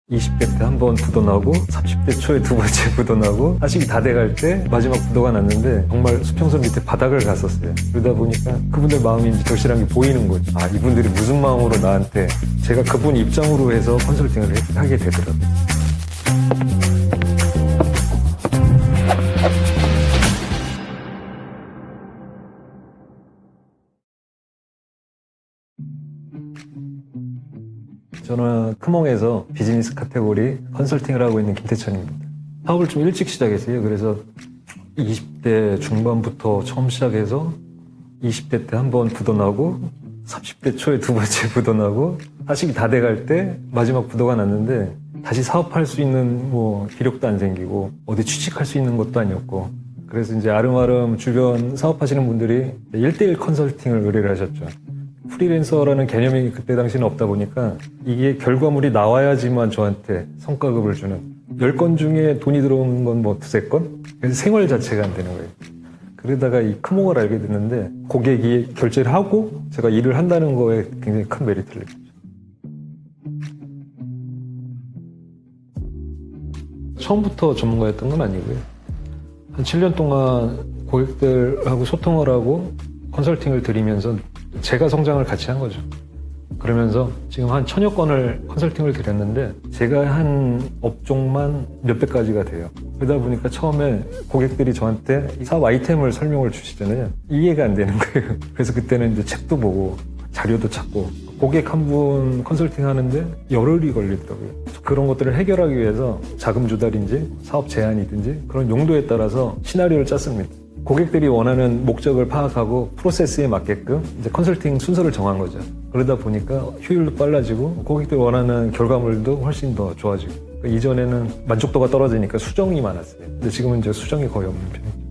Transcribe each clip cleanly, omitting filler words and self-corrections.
20대 때 한 번 부도나고 30대 초에 두 번째 부도나고 40이 다 돼갈 때 마지막 부도가 났는데 정말 수평선 밑에 바닥을 갔었어요. 그러다 보니까 그분들 마음이 이제 절실한 게 보이는 거죠. 아, 이분들이 무슨 마음으로 나한테, 제가 그분 입장으로 해서 컨설팅을 하게 되더라고요. 저는 크몽에서 비즈니스 카테고리 컨설팅을 하고 있는 김태천입니다. 사업을 좀 일찍 시작했어요. 그래서 20대 중반부터 처음 시작해서 20대 때 한 번 부도나고 30대 초에 두 번째 부도나고 40이 다 돼갈 때 마지막 부도가 났는데 다시 사업할 수 있는 기력도 안 생기고 어디 취직할 수 있는 것도 아니었고, 그래서 이제 아름아름 주변 사업하시는 분들이 1대1 컨설팅을 의뢰를 하셨죠. 프리랜서라는 개념이 그때 당시는 없다 보니까 이게 결과물이 나와야지만 저한테 성과급을 주는, 10건 중에 돈이 들어오는 건 두세 건? 그래서 생활 자체가 안 되는 거예요. 그러다가 이 크몽을 알게 됐는데 고객이 결제를 하고 제가 일을 한다는 거에 굉장히 큰 메리트를 느꼈죠. 처음부터 전문가였던 건 아니고요. 한 7년 동안 고객들하고 소통을 하고 컨설팅을 드리면서 제가 성장을 같이 한 거죠. 그러면서 지금 한 1000여 건을 컨설팅을 드렸는데 제가 한 업종만 몇백 가지가 돼요. 그러다 보니까 처음에 고객들이 저한테 사업 아이템을 설명을 주시잖아요. 이해가 안 되는 거예요. 그래서 그때는 이제 책도 보고 자료도 찾고, 고객 한 분 컨설팅 하는데 열흘이 걸리더라고요. 그런 것들을 해결하기 위해서 자금 조달인지 사업 제안이든지 그런 용도에 따라서 시나리오를 짰습니다. 고객들이 원하는 목적을 파악하고 프로세스에 맞게끔 이제 컨설팅 순서를 정한 거죠. 그러다 보니까 효율도 빨라지고 고객들이 원하는 결과물도 훨씬 더 좋아지고. 그러니까 이전에는 만족도가 떨어지니까 수정이 많았어요. 근데 지금은 이제 수정이 거의 없는 편이죠.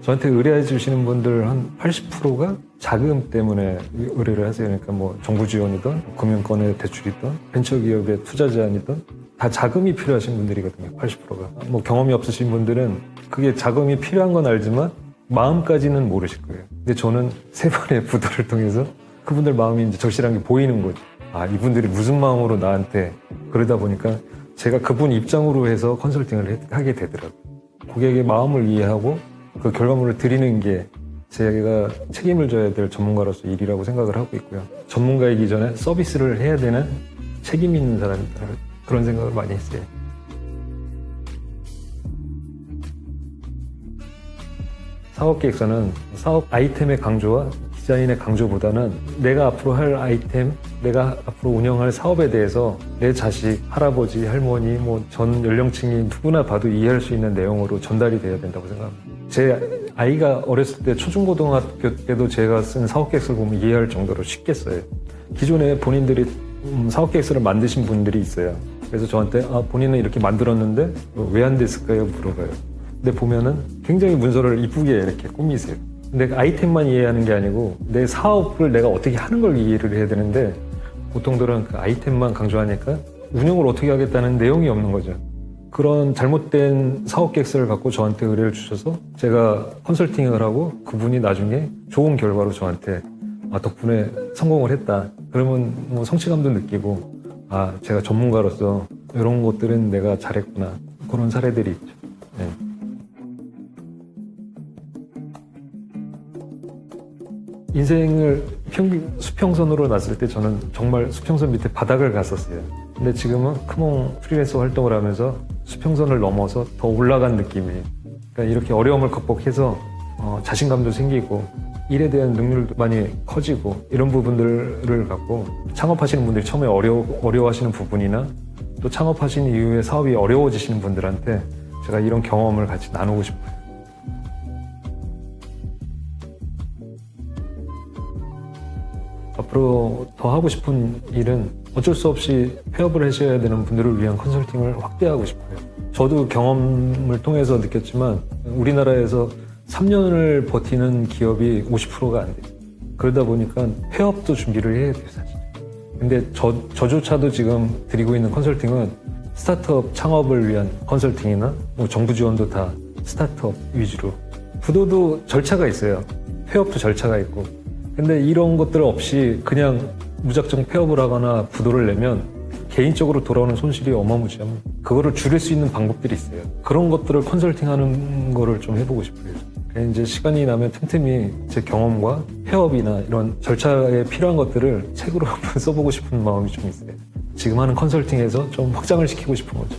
저한테 의뢰해 주시는 분들 한 80%가 자금 때문에 의뢰를 하세요. 그러니까 정부 지원이든 금융권의 대출이든 벤처기업의 투자 제안이든 다 자금이 필요하신 분들이거든요. 80%가. 경험이 없으신 분들은 그게 자금이 필요한 건 알지만 마음까지는 모르실 거예요. 근데 저는 3번의 부도를 통해서 그분들 마음이 이제 절실한 게 보이는 거죠. 아, 이분들이 무슨 마음으로 나한테, 그러다 보니까 제가 그분 입장으로 해서 컨설팅을 하게 되더라고요. 고객의 마음을 이해하고 그 결과물을 드리는 게 제가 책임을 져야 될 전문가로서 일이라고 생각을 하고 있고요. 전문가이기 전에 서비스를 해야 되는 책임 있는 사람이다, 그런 생각을 많이 했어요. 사업계획서는 사업 아이템의 강조와 디자인의 강조보다는 내가 앞으로 할 아이템, 내가 앞으로 운영할 사업에 대해서 내 자식, 할아버지, 할머니, 전 연령층이 누구나 봐도 이해할 수 있는 내용으로 전달이 돼야 된다고 생각합니다. 제 아이가 어렸을 때 초중고등학교 때도 제가 쓴 사업계획서를 보면 이해할 정도로 쉽게 써요. 기존에 본인들이 사업계획서를 만드신 분들이 있어요. 그래서 저한테 본인은 이렇게 만들었는데 왜 안 됐을까요? 물어봐요. 근데 보면은 굉장히 문서를 이쁘게 이렇게 꾸미세요. 근데 아이템만 이해하는 게 아니고 내 사업을 내가 어떻게 하는 걸 이해를 해야 되는데 보통들은 그 아이템만 강조하니까 운영을 어떻게 하겠다는 내용이 없는 거죠. 그런 잘못된 사업계획서를 갖고 저한테 의뢰를 주셔서 제가 컨설팅을 하고 그분이 나중에 좋은 결과로 저한테 덕분에 성공을 했다. 그러면 성취감도 느끼고 제가 전문가로서 이런 것들은 내가 잘했구나. 그런 사례들이 있죠. 네. 인생을 수평선으로 놨을 때 저는 정말 수평선 밑에 바닥을 갔었어요. 근데 지금은 크몽 프리랜서 활동을 하면서 수평선을 넘어서 더 올라간 느낌이에요. 그러니까 이렇게 어려움을 극복해서 자신감도 생기고 일에 대한 능률도 많이 커지고, 이런 부분들을 갖고 창업하시는 분들이 처음에 어려워하시는 부분이나 또 창업하신 이후에 사업이 어려워지시는 분들한테 제가 이런 경험을 같이 나누고 싶어요. 앞으로 더 하고 싶은 일은 어쩔 수 없이 폐업을 하셔야 되는 분들을 위한 컨설팅을 확대하고 싶어요. 저도 경험을 통해서 느꼈지만 우리나라에서 3년을 버티는 기업이 50%가 안 돼요. 그러다 보니까 폐업도 준비를 해야 돼요, 사실. 근데 저조차도 지금 드리고 있는 컨설팅은 스타트업 창업을 위한 컨설팅이나 정부 지원도 다 스타트업 위주로. 부도도 절차가 있어요. 폐업도 절차가 있고. 근데 이런 것들 없이 그냥 무작정 폐업을 하거나 부도를 내면 개인적으로 돌아오는 손실이 어마무지합니다. 그거를 줄일 수 있는 방법들이 있어요. 그런 것들을 컨설팅하는 거를 좀 해보고 싶어요. 이제 시간이 나면 틈틈이 제 경험과 폐업이나 이런 절차에 필요한 것들을 책으로 한번 써보고 싶은 마음이 좀 있어요. 지금 하는 컨설팅에서 좀 확장을 시키고 싶은 거죠.